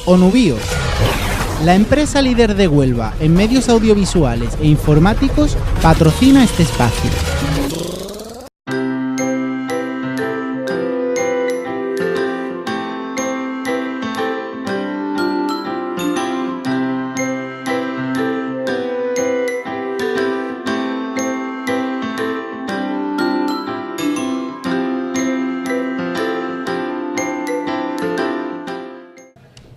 Onubio, la empresa líder de Huelva en medios audiovisuales e informáticos, patrocina este espacio.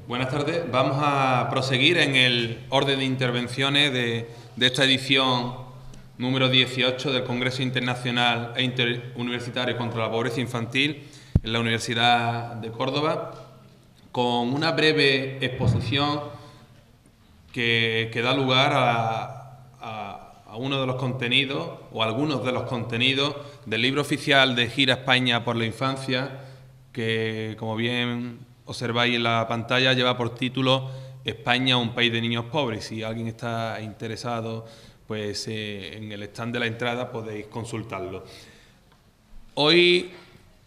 Buenas tardes. Vamos a proseguir en el orden de intervenciones de esta edición número 18 del Congreso Internacional e Interuniversitario contra la Pobreza Infantil en la Universidad de Córdoba, con una breve exposición que da lugar a uno de los contenidos, o algunos de los contenidos, del libro oficial de Gira España por la Infancia, que, como bien observáis en la pantalla, lleva por título España, un país de niños pobres. Si alguien está interesado, pues en el stand de la entrada podéis consultarlo. Hoy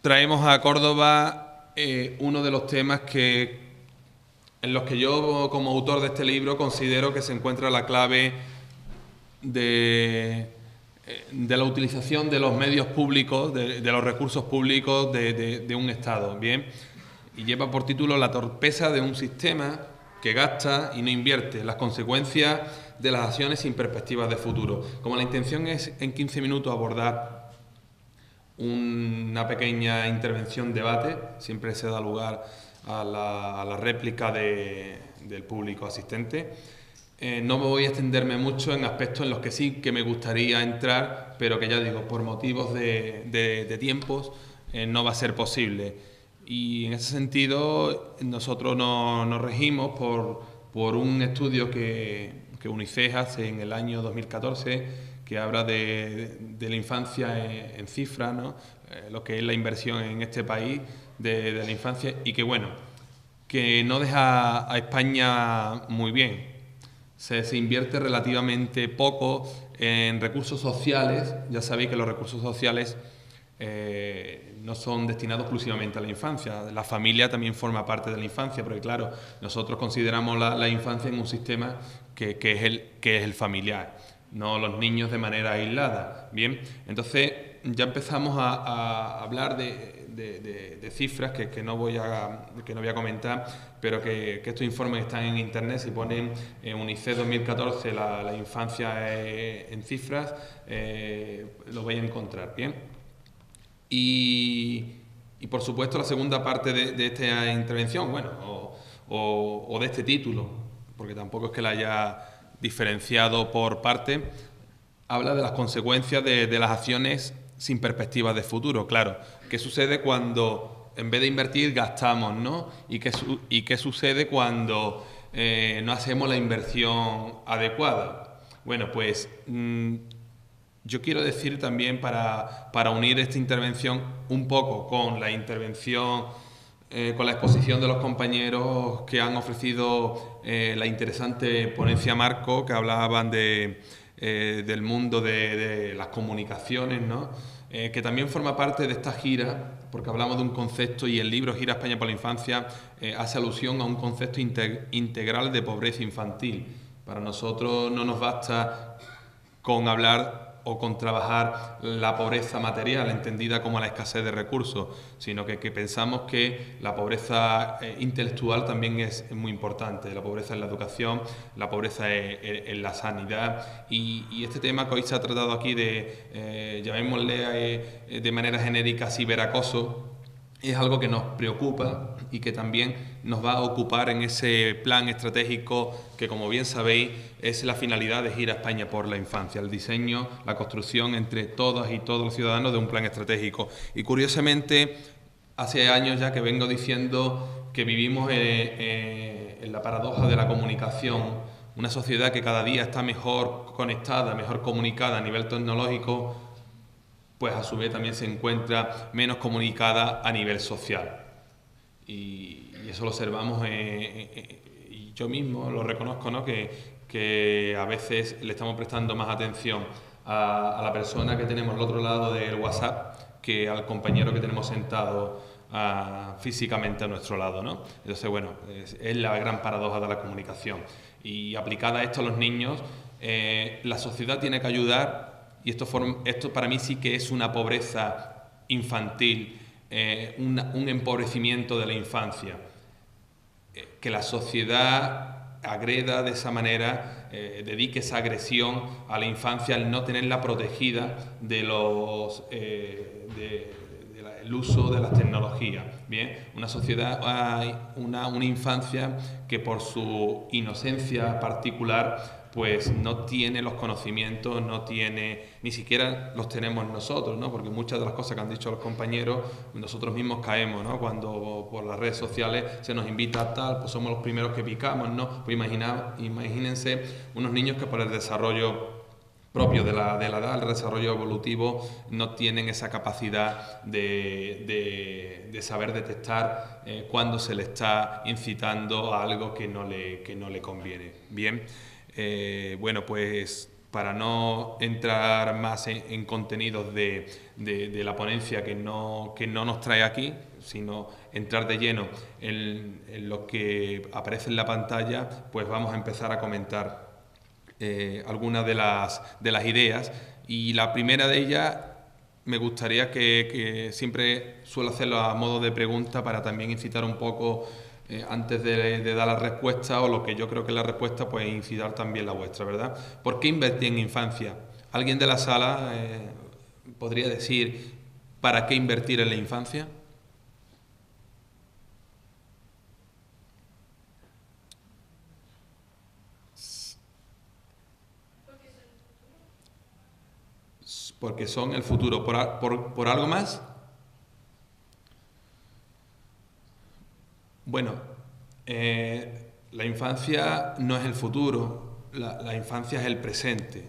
traemos a Córdoba uno de los temas en los que yo, como autor de este libro, considero que se encuentra la clave de la utilización de los medios públicos, de los recursos públicos de un Estado. Bien. Y lleva por título La torpeza de un sistema que gasta y no invierte, las consecuencias de las acciones sin perspectivas de futuro. Como la intención es en 15 minutos abordar una pequeña intervención, debate, siempre se da lugar a la réplica del público asistente. No me voy a extenderme mucho en aspectos en los que sí que me gustaría entrar, pero que ya digo, por motivos de tiempos, no va a ser posible. Y en ese sentido nosotros nos regimos por un estudio que UNICEF hace en el año 2014, que habla de la infancia en cifras, ¿no? Lo que es la inversión en este país de la infancia, y que no deja a España muy bien. Se invierte relativamente poco en recursos sociales. Ya sabéis que los recursos sociales no son destinados exclusivamente a la infancia. La familia también forma parte de la infancia, porque claro, nosotros consideramos la infancia en un sistema que es el familiar, no los niños de manera aislada. Bien, entonces ya empezamos a hablar de cifras que no voy a comentar, pero que estos informes están en internet. Si ponen UNICEF 2014 la infancia en cifras, lo vais a encontrar. Bien. Y por supuesto la segunda parte de esta intervención, bueno, o de este título, porque tampoco es que la haya diferenciado por parte, habla de las consecuencias de las acciones sin perspectivas de futuro. Claro, ¿qué sucede cuando en vez de invertir gastamos, ¿no? ¿Y qué sucede cuando no hacemos la inversión adecuada? Bueno, pues yo quiero decir también, para unir esta intervención un poco con la intervención, con la exposición de los compañeros que han ofrecido la interesante ponencia marco, que hablaban del mundo de las comunicaciones, ¿no? Que también forma parte de esta gira, porque hablamos de un concepto, y el libro Gira España por la Infancia hace alusión a un concepto integral de pobreza infantil. Para nosotros no nos basta con hablar o con trabajar la pobreza material, entendida como la escasez de recursos, sino que pensamos que la pobreza intelectual también es muy importante. La pobreza en la educación, la pobreza en la sanidad, y este tema que hoy se ha tratado aquí llamémosle de manera genérica ciberacoso, es algo que nos preocupa y que también nos va a ocupar en ese plan estratégico que, como bien sabéis, es la finalidad de Gira España por la Infancia, el diseño, la construcción entre todas y todos los ciudadanos de un plan estratégico. Y curiosamente, hace años ya que vengo diciendo que vivimos en la paradoja de la comunicación, una sociedad que cada día está mejor conectada, mejor comunicada a nivel tecnológico, pues a su vez también se encuentra menos comunicada a nivel social. Y eso lo observamos, y yo mismo lo reconozco, ¿no? Que a veces le estamos prestando más atención a la persona que tenemos al otro lado del WhatsApp que al compañero que tenemos sentado físicamente a nuestro lado, ¿no? Entonces, bueno, es la gran paradoja de la comunicación. Y aplicada a esto a los niños, la sociedad tiene que ayudar, y esto para mí sí que es una pobreza infantil, un empobrecimiento de la infancia. Que la sociedad agreda de esa manera, dedique esa agresión a la infancia al no tenerla protegida del uso de las tecnologías. Bien, una sociedad, una infancia que por su inocencia particular pues no tiene los conocimientos, no tiene, ni siquiera los tenemos nosotros, ¿no? Porque muchas de las cosas que han dicho los compañeros, nosotros mismos caemos, ¿no? Cuando por las redes sociales se nos invita a tal, pues somos los primeros que picamos, ¿no? Pues imagínense unos niños que por el desarrollo propio de la edad, el desarrollo evolutivo, no tienen esa capacidad de saber detectar cuando se le está incitando a algo que no le conviene. Bien. Bueno, pues para no entrar más en contenidos de la ponencia que no nos trae aquí, sino entrar de lleno en lo que aparece en la pantalla, pues vamos a empezar a comentar algunas de las ideas. Y la primera de ellas me gustaría que siempre suelo hacerlo a modo de pregunta para también incitar un poco antes de dar la respuesta, o lo que yo creo que es la respuesta, pues incitar también la vuestra, ¿verdad? ¿Por qué invertir en infancia? ¿Alguien de la sala podría decir para qué invertir en la infancia? Porque son el futuro. ¿Por algo más? Bueno, la infancia no es el futuro, la infancia es el presente.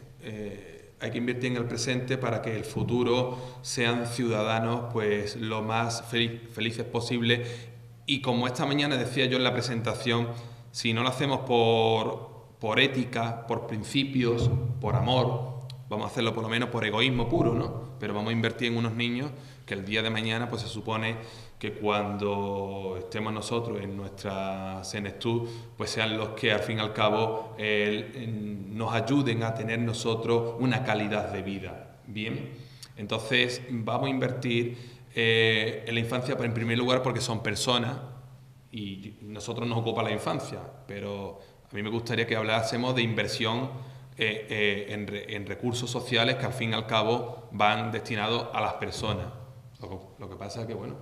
Hay que invertir en el presente para que el futuro sean ciudadanos pues lo más felices posible. Y como esta mañana decía yo en la presentación, si no lo hacemos por ética, por principios, por amor, vamos a hacerlo por lo menos por egoísmo puro, ¿no? Pero vamos a invertir en unos niños que el día de mañana pues se supone que cuando estemos nosotros en nuestra senectud, pues sean los que al fin y al cabo nos ayuden a tener nosotros una calidad de vida. Bien, entonces vamos a invertir en la infancia en primer lugar porque son personas y nosotros nos ocupa la infancia, pero a mí me gustaría que hablásemos de inversión en recursos sociales que al fin y al cabo van destinados a las personas. Lo que pasa es que, bueno,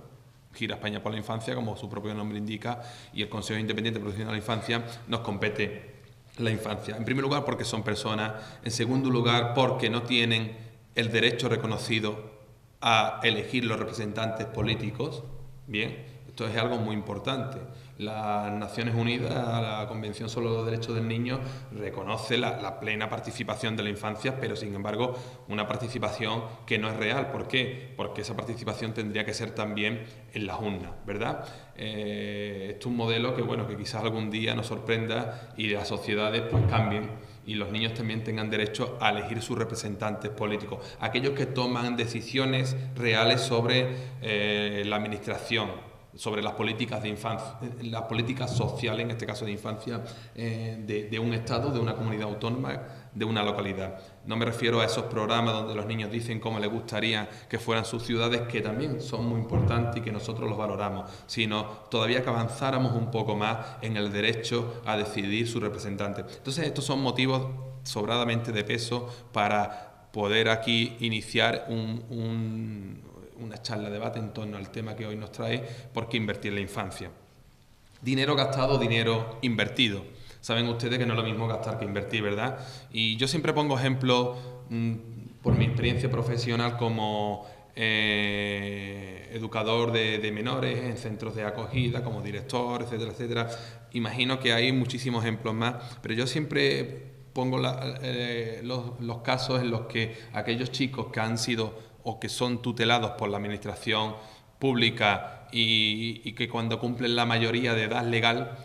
Gira España por la Infancia, como su propio nombre indica, y el Consejo Independiente de Protección de la Infancia nos compete la infancia. En primer lugar porque son personas, en segundo lugar porque no tienen el derecho reconocido a elegir los representantes políticos. Bien, esto es algo muy importante. Las Naciones Unidas, la Convención sobre los Derechos del Niño, reconoce la plena participación de la infancia, pero sin embargo una participación que no es real. ¿Por qué? Porque esa participación tendría que ser también en las urnas, ¿verdad? Esto es un modelo que, bueno, que quizás algún día nos sorprenda y las sociedades pues cambien y los niños también tengan derecho a elegir sus representantes políticos, aquellos que toman decisiones reales sobre la administración, sobre las políticas de infancia, las políticas sociales, en este caso de infancia, de un Estado, de una comunidad autónoma, de una localidad. No me refiero a esos programas donde los niños dicen cómo les gustaría que fueran sus ciudades, que también son muy importantes y que nosotros los valoramos, sino todavía que avanzáramos un poco más en el derecho a decidir su representante. Entonces, estos son motivos sobradamente de peso para poder aquí iniciar una charla, debate en torno al tema que hoy nos trae, ¿por qué invertir en la infancia? Dinero gastado, dinero invertido. Saben ustedes que no es lo mismo gastar que invertir, ¿verdad? Y yo siempre pongo ejemplos por mi experiencia profesional como educador de menores en centros de acogida, como director, etcétera, etcétera. Imagino que hay muchísimos ejemplos más, pero yo siempre pongo los casos en los que aquellos chicos que han sido o que son tutelados por la administración pública y que cuando cumplen la mayoría de edad legal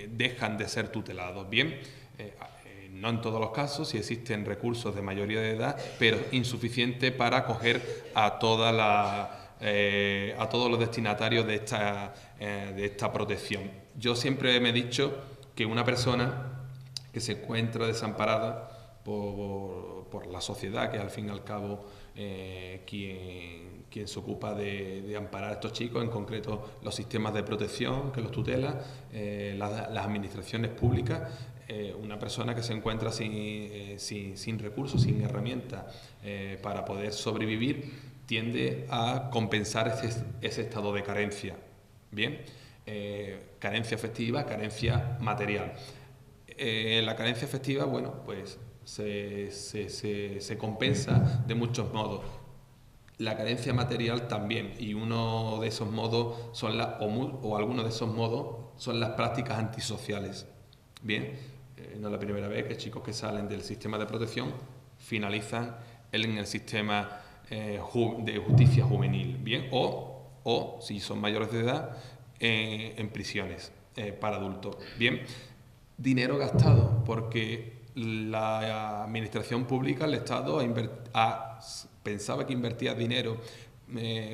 dejan de ser tutelados. Bien, no en todos los casos, sí existen recursos de mayoría de edad, pero insuficiente para acoger a todos los destinatarios de esta protección. Yo siempre me he dicho que una persona que se encuentra desamparada por la sociedad, que al fin y al cabo quien se ocupa de amparar a estos chicos, en concreto los sistemas de protección que los tutela, las administraciones públicas, una persona que se encuentra sin recursos, sin herramientas para poder sobrevivir, tiende a compensar ese estado de carencia. Bien, carencia afectiva, carencia material. La carencia afectiva, bueno, pues se compensa de muchos modos. La carencia material también, y uno de esos modos algunos de esos modos son las prácticas antisociales. Bien, no es la primera vez que chicos que salen del sistema de protección finalizan en el sistema de justicia juvenil, bien, o si son mayores de edad, en prisiones para adultos. Bien, dinero gastado, porque la administración pública, el Estado, pensaba que invertía dinero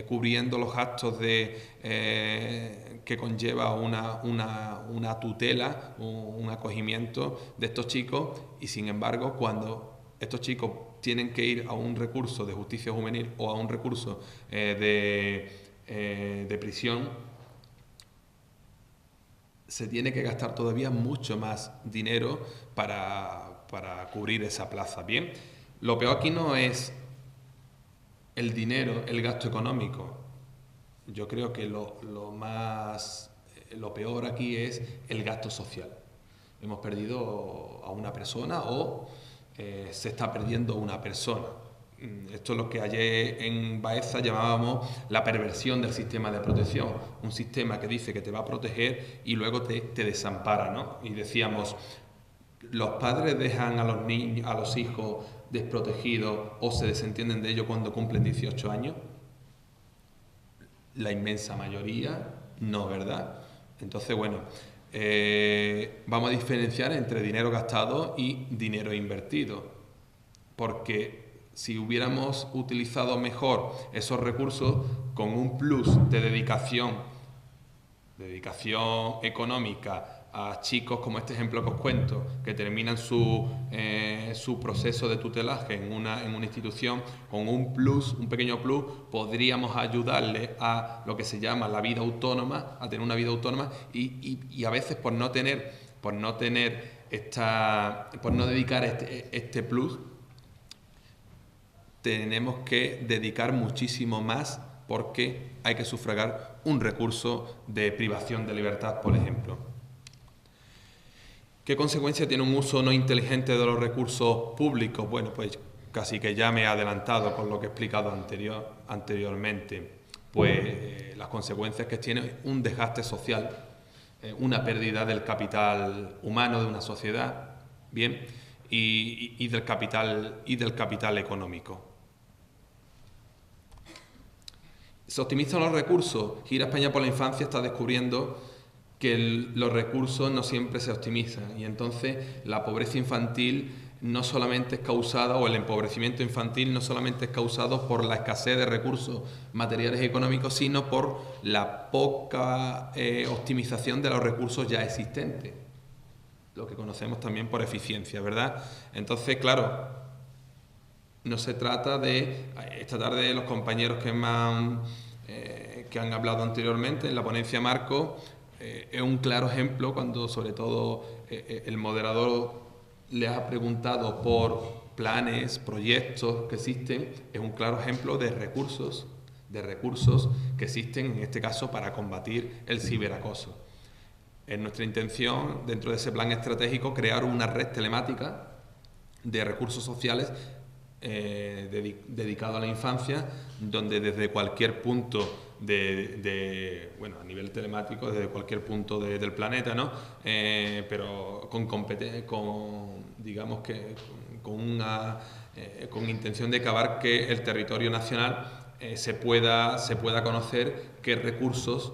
cubriendo los gastos que conlleva una tutela, un acogimiento de estos chicos, y sin embargo, cuando estos chicos tienen que ir a un recurso de justicia juvenil o a un recurso de prisión, se tiene que gastar todavía mucho más dinero para cubrir esa plaza. Bien, lo peor aquí no es el dinero, el gasto económico. Yo creo que lo peor aquí es el gasto social. Hemos perdido a una persona o se está perdiendo una persona. Esto es lo que ayer en Baeza llamábamos la perversión del sistema de protección. Un sistema que dice que te va a proteger y luego te desampara, ¿no? Y decíamos, los padres dejan a los niños, a los hijos desprotegidos o se desentienden de ellos cuando cumplen 18 años. La inmensa mayoría no, ¿verdad? Entonces, bueno, vamos a diferenciar entre dinero gastado y dinero invertido, porque si hubiéramos utilizado mejor esos recursos con un plus de dedicación económica a chicos como este ejemplo que os cuento, que terminan su proceso de tutelaje en una institución, con un pequeño plus, podríamos ayudarle a lo que se llama la vida autónoma, a tener una vida autónoma y a veces por no dedicar este plus, tenemos que dedicar muchísimo más porque hay que sufragar un recurso de privación de libertad, por ejemplo. ¿Qué consecuencia tiene un uso no inteligente de los recursos públicos? Bueno, pues casi que ya me he adelantado con lo que he explicado anteriormente. Pues las consecuencias que tiene un desgaste social, una pérdida del capital humano de una sociedad, bien, y del capital económico. Se optimizan los recursos. Gira España por la Infancia está descubriendo que los recursos no siempre se optimizan y entonces la pobreza infantil no solamente es causada, o el empobrecimiento infantil no solamente es causado por la escasez de recursos materiales y económicos, sino por la poca optimización de los recursos ya existentes, lo que conocemos también por eficiencia, ¿verdad? Entonces, claro, no se trata de... Esta tarde los compañeros que han hablado anteriormente en la ponencia Marco, es un claro ejemplo cuando sobre todo el moderador le ha preguntado por planes, proyectos que existen, es un claro ejemplo de recursos que existen en este caso para combatir el ciberacoso. Es nuestra intención, dentro de ese plan estratégico, crear una red telemática de recursos sociales dedicado a la infancia, donde desde cualquier punto a nivel telemático, desde cualquier punto del planeta, ¿no? Pero con intención de que abarque el territorio nacional, se pueda conocer qué recursos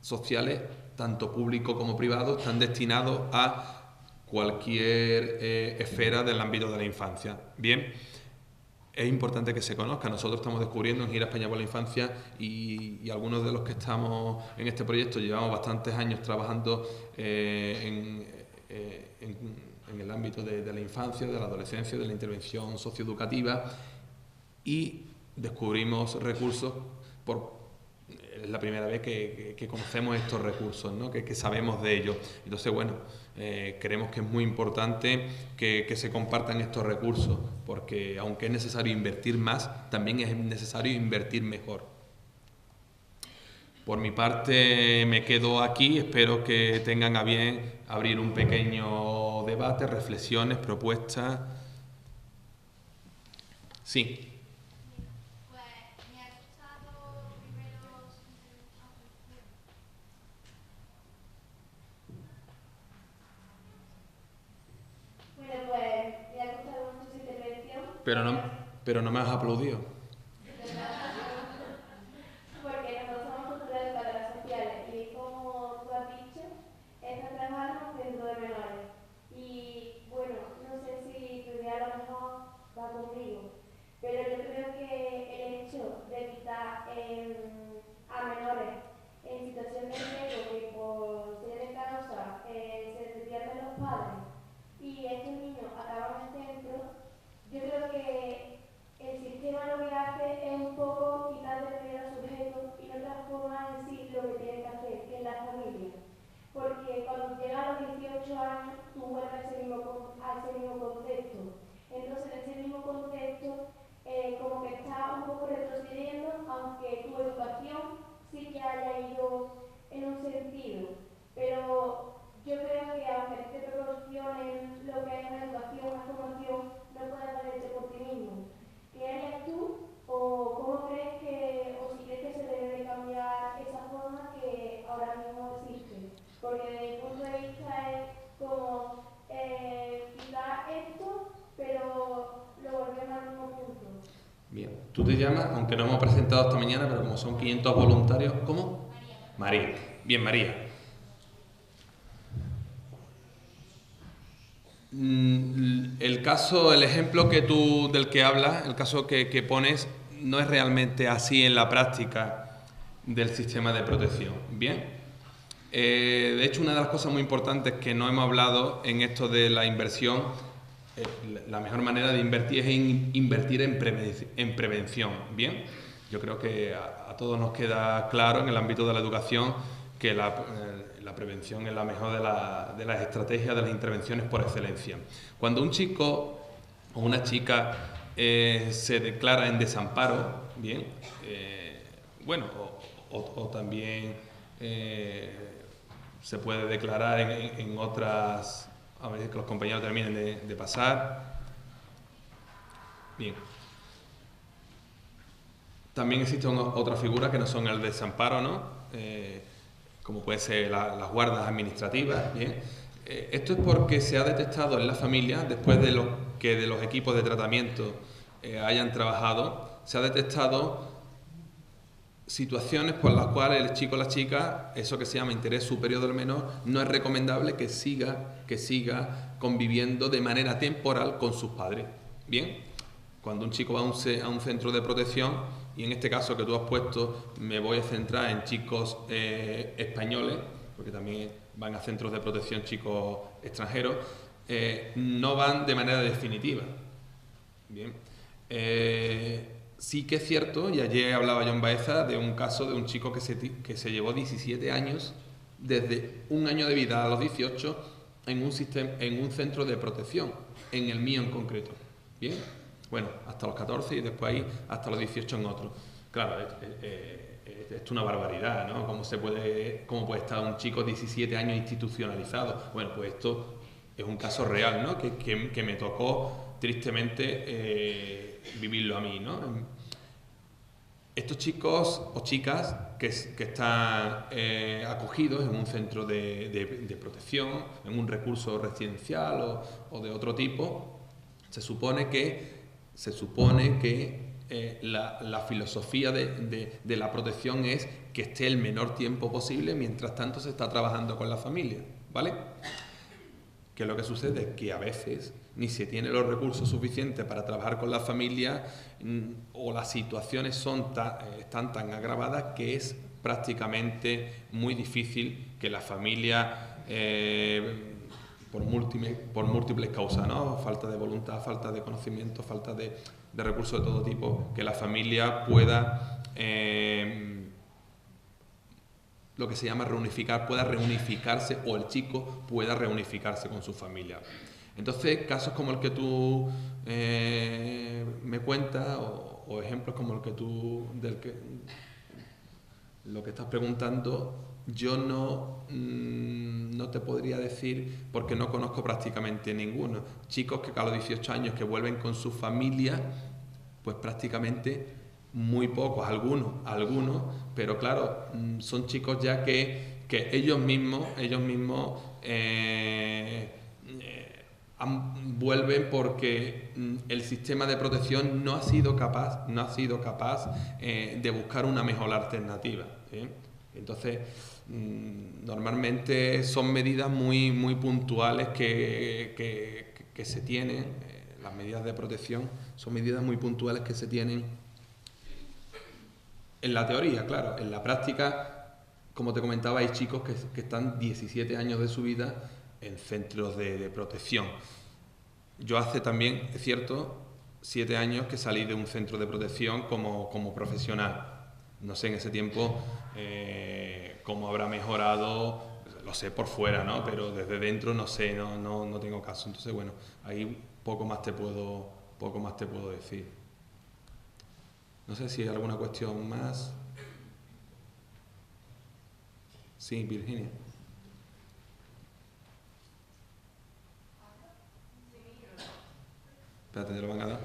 sociales, tanto públicos como privados, están destinados a cualquier esfera del ámbito de la infancia. Bien, es importante que se conozca. Nosotros estamos descubriendo en Gira España por la Infancia y algunos de los que estamos en este proyecto llevamos bastantes años trabajando en el ámbito de la infancia, de la adolescencia, de la intervención socioeducativa, y descubrimos recursos es la primera vez que conocemos estos recursos, ¿no? que sabemos de ellos. Entonces, bueno, creemos que es muy importante que se compartan estos recursos, porque aunque es necesario invertir más, también es necesario invertir mejor. Por mi parte me quedo aquí, espero que tengan a bien abrir un pequeño debate, reflexiones, propuestas. Sí. Pero no me has aplaudido. Porque nosotros somos culturales para las sociales y como tú has dicho, estás trabajando dentro de menores. Y bueno, no sé si tu idea a lo mejor va conmigo, pero yo creo que el hecho de quitar a menores en situación de riesgo que por ser de causa se pierden los padres y estos niños acaban en centro, yo creo que el sistema lo que hace es un poco quitar de medio al sujeto y no transforma en sí lo que tiene que hacer, que es la familia. Porque cuando llegas a los 18 años, tú vuelves a ese mismo contexto. Entonces, en ese mismo contexto, como que estás un poco retrocediendo, aunque tu educación sí que haya ido en un sentido. Pero yo creo que aunque te proporcionen lo que es una educación, una formación, no puedes valerte por ti mismo. ¿Qué harías tú o cómo crees que, o si crees que se debe de cambiar esa forma que ahora mismo existe? Porque desde mi punto de vista es como quitar esto, pero lo volvemos al mismo punto. Bien, tú te llamas, aunque no hemos presentado esta mañana, pero como son 500 voluntarios, ¿cómo? María. Bien, María. El ejemplo del que hablas, el caso que pones, no es realmente así en la práctica del sistema de protección. Bien. De hecho, una de las cosas muy importantes que no hemos hablado en esto de la inversión, la mejor manera de invertir es invertir en prevención. Bien. Yo creo que a todos nos queda claro en el ámbito de la educación que la prevención es la mejor de las estrategias, de las intervenciones por excelencia. Cuando un chico o una chica se declara en desamparo, bien, bueno, o también se puede declarar en otras, a ver que los compañeros terminen de pasar. Bien. También existen otras figuras que no son el desamparo, ¿no? Como puede ser las guardas administrativas. Bien. Esto es porque se ha detectado en la familia, después de los equipos de tratamiento hayan trabajado, se ha detectado situaciones por las cuales el chico o la chica, eso que se llama interés superior del menor, no es recomendable que siga conviviendo de manera temporal con sus padres. Bien, cuando un chico va a un centro de protección, y en este caso que tú has puesto, me voy a centrar en chicos españoles, porque también van a centros de protección chicos extranjeros, no van de manera definitiva. Bien. Sí que es cierto, y ayer hablaba John Baeza de un caso de un chico que se llevó 17 años, desde un año de vida a los 18, en un centro de protección, en el mío en concreto. Bien. Bueno, hasta los 14 y después ahí hasta los 18 en otro. Claro, esto es una barbaridad, ¿no? ¿Cómo puede estar un chico 17 años institucionalizado? Bueno, pues esto es un caso real, ¿no? Que me tocó tristemente vivirlo a mí, ¿no? Estos chicos o chicas que están acogidos en un centro de protección, en un recurso residencial o de otro tipo, se supone que la filosofía de la protección es que esté el menor tiempo posible, mientras tanto se está trabajando con la familia, ¿vale? ¿Qué es lo que sucede? Que a veces ni se tiene los recursos suficientes para trabajar con la familia o las situaciones están tan agravadas que es prácticamente muy difícil que la familia, por múltiples causas, ¿no? Falta de voluntad, falta de conocimiento, falta de recursos de todo tipo, que la familia pueda, lo que se llama reunificar, pueda reunificarse, o el chico pueda reunificarse con su familia. Entonces, casos como el que tú me cuentas, o ejemplos como el que tú, lo que estás preguntando, yo no te podría decir porque no conozco prácticamente ninguno. Chicos que a los 18 años que vuelven con su familia, pues prácticamente muy pocos, algunos, pero claro, son chicos ya que ellos mismos vuelven porque el sistema de protección no ha sido capaz de buscar una mejor alternativa, ¿eh? Entonces, normalmente son medidas muy puntuales que se tienen, las medidas de protección son medidas muy puntuales que se tienen en la teoría, claro. En la práctica, como te comentaba, hay chicos que están 17 años de su vida en centros de protección. Yo hace también, es cierto, 7 años que salí de un centro de protección como profesional. No sé en ese tiempo cómo habrá mejorado, lo sé por fuera, ¿no? Pero desde dentro no sé, no tengo caso. Entonces, bueno, ahí poco más te puedo decir. No sé si hay alguna cuestión más. Sí, Virginia. Espérate, ¿te lo van a dar?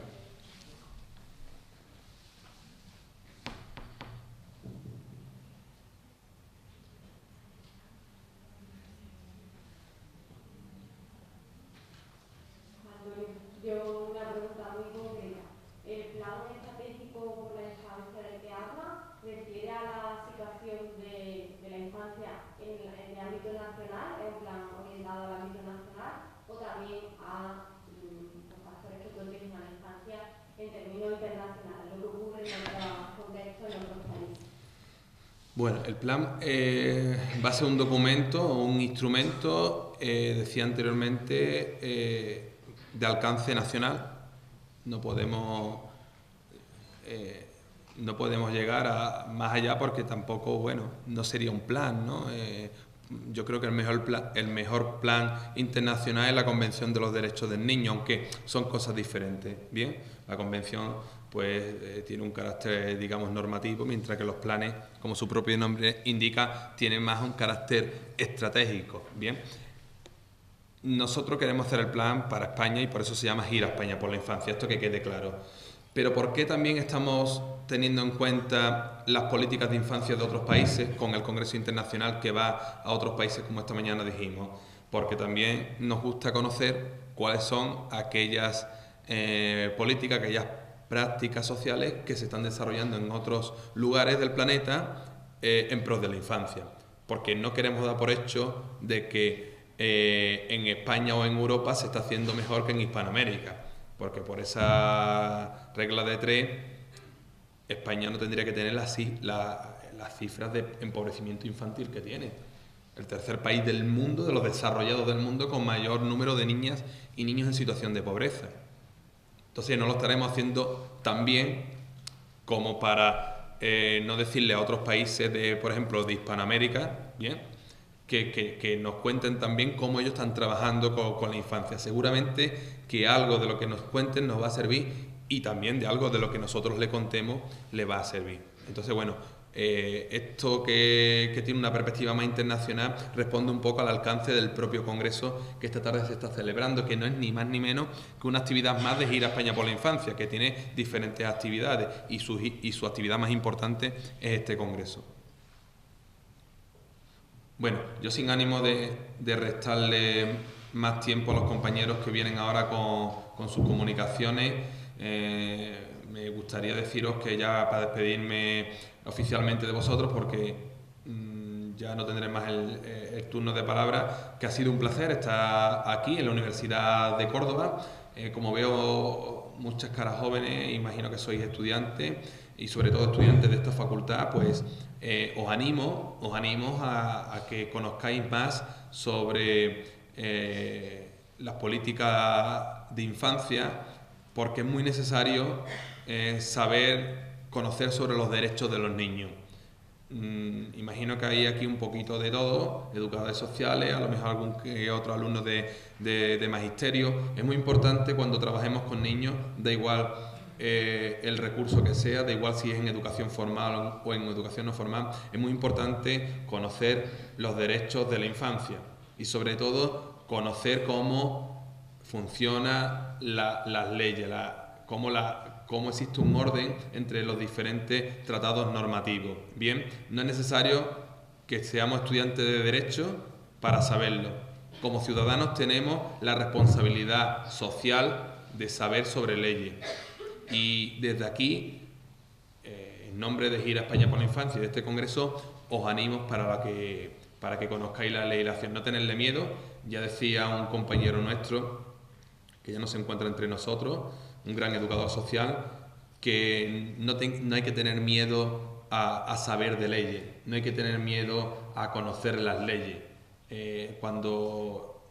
Yo una pregunta muy concreta. ¿El plan estratégico por la infancia del que habla refiere a la situación de la infancia en el ámbito nacional, es un plan orientado al ámbito nacional, o también a los factores que protegen a la infancia en términos internacionales, lo que ocurre en otros contextos, en otros países? Bueno, el plan va a ser un documento o un instrumento, decía anteriormente, de alcance nacional. No podemos llegar a más allá porque tampoco, bueno, no sería un plan, ¿no? Yo creo que el mejor plan internacional es la Convención de los Derechos del Niño, aunque son cosas diferentes. Bien, la Convención pues tiene un carácter, digamos, normativo, mientras que los planes, como su propio nombre indica, tienen más un carácter estratégico. Bien. Nosotros queremos hacer el plan para España y por eso se llama Gira España por la Infancia, esto que quede claro. Pero ¿por qué también estamos teniendo en cuenta las políticas de infancia de otros países con el Congreso Internacional que va a otros países, como esta mañana dijimos? Porque también nos gusta conocer cuáles son aquellas políticas, aquellas prácticas sociales que se están desarrollando en otros lugares del planeta en pros de la infancia. Porque no queremos dar por hecho de que en España o en Europa se está haciendo mejor que en Hispanoamérica, porque por esa regla de 3 España no tendría que tener las cifras de empobrecimiento infantil que tiene. El tercer país del mundo, de los desarrollados del mundo, con mayor número de niñas y niños en situación de pobreza. Entonces no lo estaremos haciendo tan bien como para no decirle a otros países por ejemplo, de Hispanoamérica, bien, que nos cuenten también cómo ellos están trabajando con la infancia. Seguramente que algo de lo que nos cuenten nos va a servir y también de algo de lo que nosotros le contemos le va a servir. Entonces, bueno, esto que tiene una perspectiva más internacional responde un poco al alcance del propio Congreso que esta tarde se está celebrando, que no es ni más ni menos que una actividad más de Gira España por la Infancia, que tiene diferentes actividades y su actividad más importante es este Congreso. Bueno, yo sin ánimo de restarle más tiempo a los compañeros que vienen ahora con sus comunicaciones, me gustaría deciros que ya para despedirme oficialmente de vosotros, porque ya no tendré más el turno de palabra, que ha sido un placer estar aquí en la Universidad de Córdoba. Como veo muchas caras jóvenes, imagino que sois estudiantes y sobre todo estudiantes de esta facultad, pues os animo a que conozcáis más sobre las políticas de infancia, porque es muy necesario conocer sobre los derechos de los niños. Imagino que hay aquí un poquito de todo, educadores sociales, a lo mejor algún que otro alumno de magisterio. Es muy importante cuando trabajemos con niños, da igual el recurso que sea, da igual si es en educación formal o en educación no formal, es muy importante conocer los derechos de la infancia y sobre todo conocer cómo funcionan las leyes, cómo existe un orden entre los diferentes tratados normativos. Bien, no es necesario que seamos estudiantes de Derecho para saberlo. Como ciudadanos tenemos la responsabilidad social de saber sobre leyes. Y desde aquí, en nombre de Gira España por la Infancia y de este congreso, os animo para que conozcáis la legislación. No tenerle miedo. Ya decía un compañero nuestro, que ya no se encuentra entre nosotros, un gran educador social, que no hay que tener miedo a saber de leyes, no hay que tener miedo a conocer las leyes. Cuando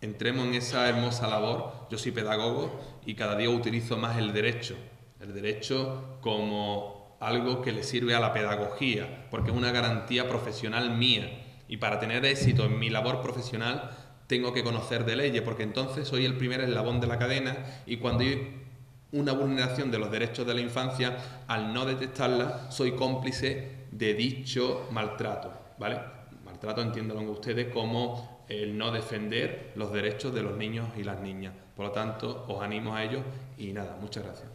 entremos en esa hermosa labor, yo soy pedagogo y cada día utilizo más el derecho como algo que le sirve a la pedagogía, porque es una garantía profesional mía, y para tener éxito en mi labor profesional tengo que conocer de leyes, porque entonces soy el primer eslabón de la cadena, y cuando hay una vulneración de los derechos de la infancia, al no detectarla, soy cómplice de dicho maltrato, ¿vale? Maltrato, entiéndanlo ustedes, como el no defender los derechos de los niños y las niñas. Por lo tanto, os animo a ello y nada, muchas gracias.